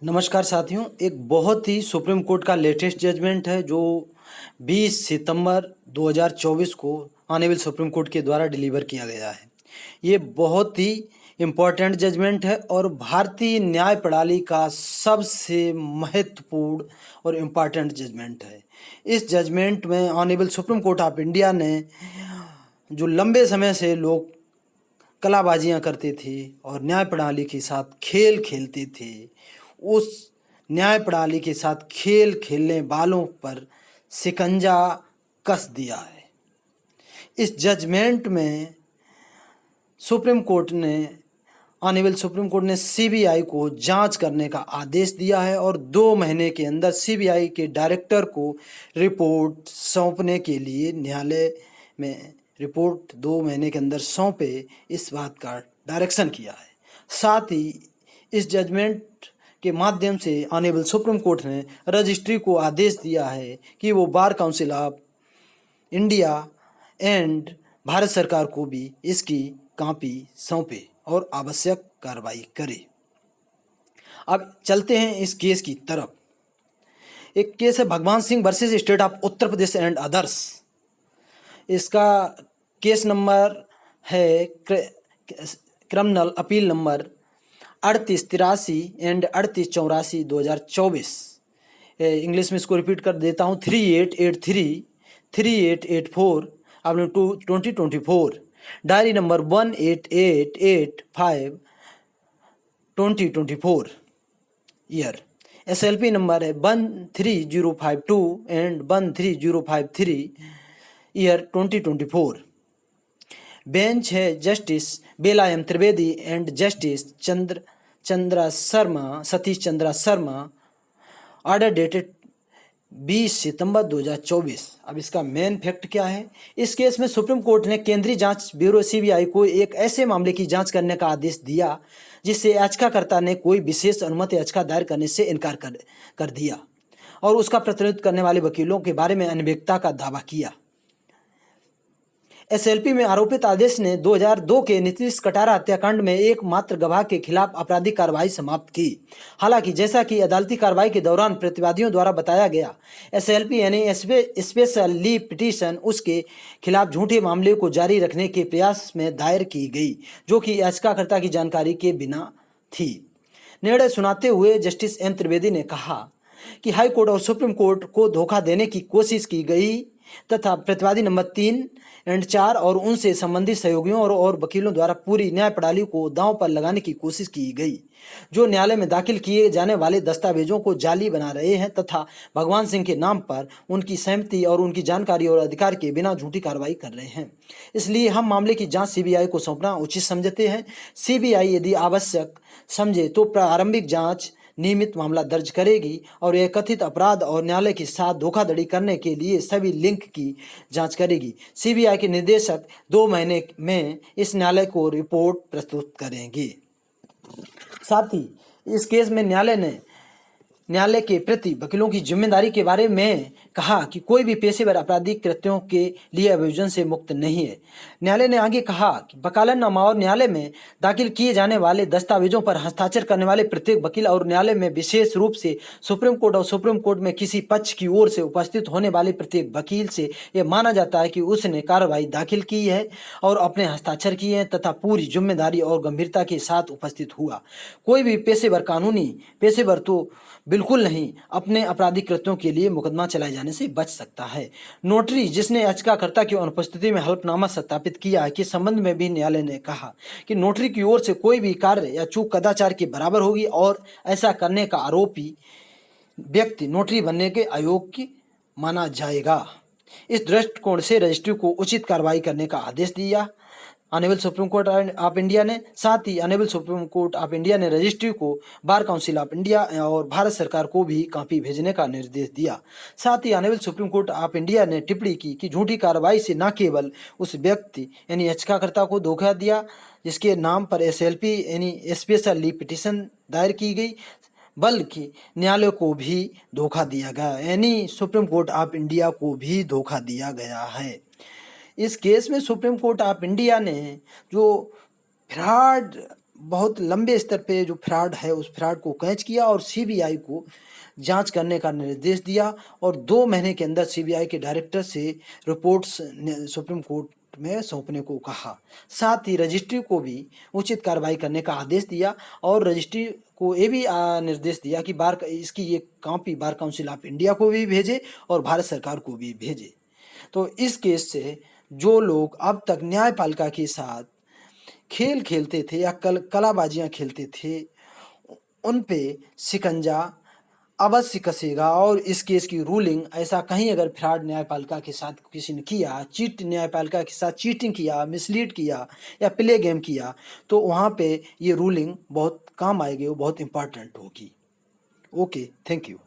नमस्कार साथियों, एक बहुत ही सुप्रीम कोर्ट का लेटेस्ट जजमेंट है जो 20 सितंबर 2024 को ऑनरेबल सुप्रीम कोर्ट के द्वारा डिलीवर किया गया है। ये बहुत ही इम्पोर्टेंट जजमेंट है और भारतीय न्याय प्रणाली का सबसे महत्वपूर्ण और इम्पोर्टेंट जजमेंट है। इस जजमेंट में honourable Supreme Court of India ने जो लंबे समय से लोग कलाबाजियाँ करते थे और न्याय प्रणाली के साथ खेल खेलते थे, उस न्याय प्रणाली के साथ खेल खेलने वालों पर शिकंजा कस दिया है। इस जजमेंट में ऑनरेबल सुप्रीम कोर्ट ने सीबीआई को जांच करने का आदेश दिया है और 2 महीने के अंदर सीबीआई के डायरेक्टर को रिपोर्ट सौंपने के लिए न्यायालय में रिपोर्ट 2 महीने के अंदर सौंपे, इस बात का डायरेक्शन किया है। साथ ही इस जजमेंट के माध्यम से ऑनरेबल सुप्रीम कोर्ट ने रजिस्ट्री को आदेश दिया है कि वो bar council of India and Bharat सरकार को भी इसकी कॉपी सौंपे और आवश्यक कार्रवाई करे। अब चलते हैं इस केस की तरफ। एक केस है भगवान Singh versus state of Uttar Pradesh and others. इसका केस नंबर है criminal appeal number 3883 and 3884 2024। English में इसको रिपीट कर देता हूँ, 3883 3884 अपने 2024, diary number 18885 2024 year. SLP number है 13052 एंड 13053 ईयर 2024। बेंच है justice Bela M Trivedi and justice Satish Chandra Sharma. Order dated 20 सितंबर 2024। अब इसका मेन फैक्ट क्या है? इस केस में सुप्रीम कोर्ट ने केंद्रीय जांच ब्यूरो सीबीआई को एक ऐसे मामले की जांच करने का आदेश दिया जिससे याचिकाकर्ता ने कोई विशेष अनुमति याचिका दायर करने से इनकार कर दिया और उसका प्रतिनिधित्व करने वाले वकीलों के बारे में अनभिज्ञता का दावा किया। SLP में आरोपित आदेश ने 2002 के नीतीश कटारा हत्याकांड में एकमात्र गवाह के खिलाफ आपराधिक कार्रवाई समाप्त की। हालांकि जैसा कि अदालती कार्रवाई के दौरान प्रतिवादियों द्वारा बताया गया, SLP यानी स्पेशल लीव पिटीशन उसके खिलाफ झूठे मामले को जारी रखने के प्रयास में दायर की गई, जो कि याचिकाकर्ता की जानकारी के बिना थी। निर्णय सुनाते हुए जस्टिस एम त्रिवेदी ने कहा कि हाई कोर्ट और सुप्रीम कोर्ट को धोखा देने की कोशिश की गई तथा प्रतिवादी नंबर 3 एंड 4 और उनसे संबंधित सहयोगियों और वकीलों द्वारा पूरी न्याय प्रणाली को दांव पर लगाने की कोशिश की गई, जो न्यायालय में दाखिल किए जाने वाले दस्तावेजों को जाली बना रहे हैं तथा भगवान सिंह के नाम पर उनकी सहमति और उनकी जानकारी और अधिकार के बिना झूठी कार्रवाई कर रहे हैं। इसलिए हम मामले की जांच सीबीआई को सौंपना उचित समझते हैं। सीबीआई यदि आवश्यक समझे तो प्रारंभिक जांच नियमित मामला दर्ज करेगी और यह कथित अपराध और न्यायालय के साथ धोखाधड़ी करने के लिए सभी लिंक की जांच करेगी। सीबीआई के निदेशक 2 महीने में इस न्यायालय को रिपोर्ट प्रस्तुत करेंगे। साथ ही इस केस में न्यायालय के प्रति वकीलों की जिम्मेदारी के बारे में कहा कि कोई भी पेशेवर आपराधिक कृत्यों के लिए अभियोजन से मुक्त नहीं है। न्यायालय ने आगे कहा कि वकालतनामा और न्यायालय में दाखिल किए जाने वाले दस्तावेजों पर हस्ताक्षर करने वाले प्रत्येक वकील और न्यायालय में विशेष रूप से सुप्रीम कोर्ट और सुप्रीम कोर्ट में किसी पक्ष की ओर से उपस्थित होने वाले प्रत्येक वकील से यह माना जाता है कि उसने कार्रवाई दाखिल की है और अपने हस्ताक्षर किए हैं तथा पूरी जिम्मेदारी और गंभीरता के साथ उपस्थित हुआ। कोई भी पेशेवर तो बिल्कुल नहीं अपने आपराधिक कृत्यों के लिए मुकदमा चलाए जाने से बच सकता है। नोटरी जिसने याचिकाकर्ता की अनुपस्थिति में हलफनामा सत्यापित किया है के संबंध में भी न्यायालय ने कहा कि नोटरी की ओर से कोई भी कार्य या चूक कदाचार के बराबर होगी और ऐसा करने का आरोपी व्यक्ति नोटरी बनने के अयोग्य माना जाएगा। इस दृष्टिकोण से रजिस्ट्री को उचित कार्रवाई करने का आदेश दिया honourable Supreme Court of India ने। साथ ही honourable Supreme Court of India ने रजिस्ट्री को बार काउंसिल ऑफ इंडिया और भारत सरकार को भी कॉपी भेजने का निर्देश दिया। साथ ही honourable Supreme Court of India ने टिप्पणी की कि झूठी कार्रवाई से न केवल उस व्यक्ति यानी याचिकाकर्ता को धोखा दिया जिसके नाम पर SLP यानी स्पेशल लीव पिटीशन दायर की गई, बल्कि न्यायालय को भी धोखा दिया गया, यानी सुप्रीम कोर्ट ऑफ इंडिया को भी धोखा दिया गया है। इस केस में सुप्रीम कोर्ट ऑफ इंडिया ने जो फ्रॉड बहुत लंबे स्तर पे जो फ्रॉड है उस फ्रॉड को कैच किया और सीबीआई को जांच करने का निर्देश दिया और 2 महीने के अंदर सीबीआई के डायरेक्टर से रिपोर्ट्स सुप्रीम कोर्ट में सौंपने को कहा। साथ ही रजिस्ट्री को भी उचित कार्रवाई करने का आदेश दिया और रजिस्ट्री को ये भी निर्देश दिया कि इसकी ये copy bar council of India को भी भेजे और भारत सरकार को भी भेजे। तो इस केस से जो लोग अब तक न्यायपालिका के साथ खेल खेलते थे या कलाबाजियां खेलते थे उन पे शिकंजा अवश्य कसेगा और इस केस की रूलिंग ऐसा कहीं अगर फ्रॉड न्यायपालिका के साथ किसी ने किया, न्यायपालिका के साथ चीटिंग किया, मिसलीड किया या प्ले गेम किया, तो वहाँ पे ये रूलिंग बहुत काम आएगी, वो बहुत इंपॉर्टेंट होगी। Okay, thank you.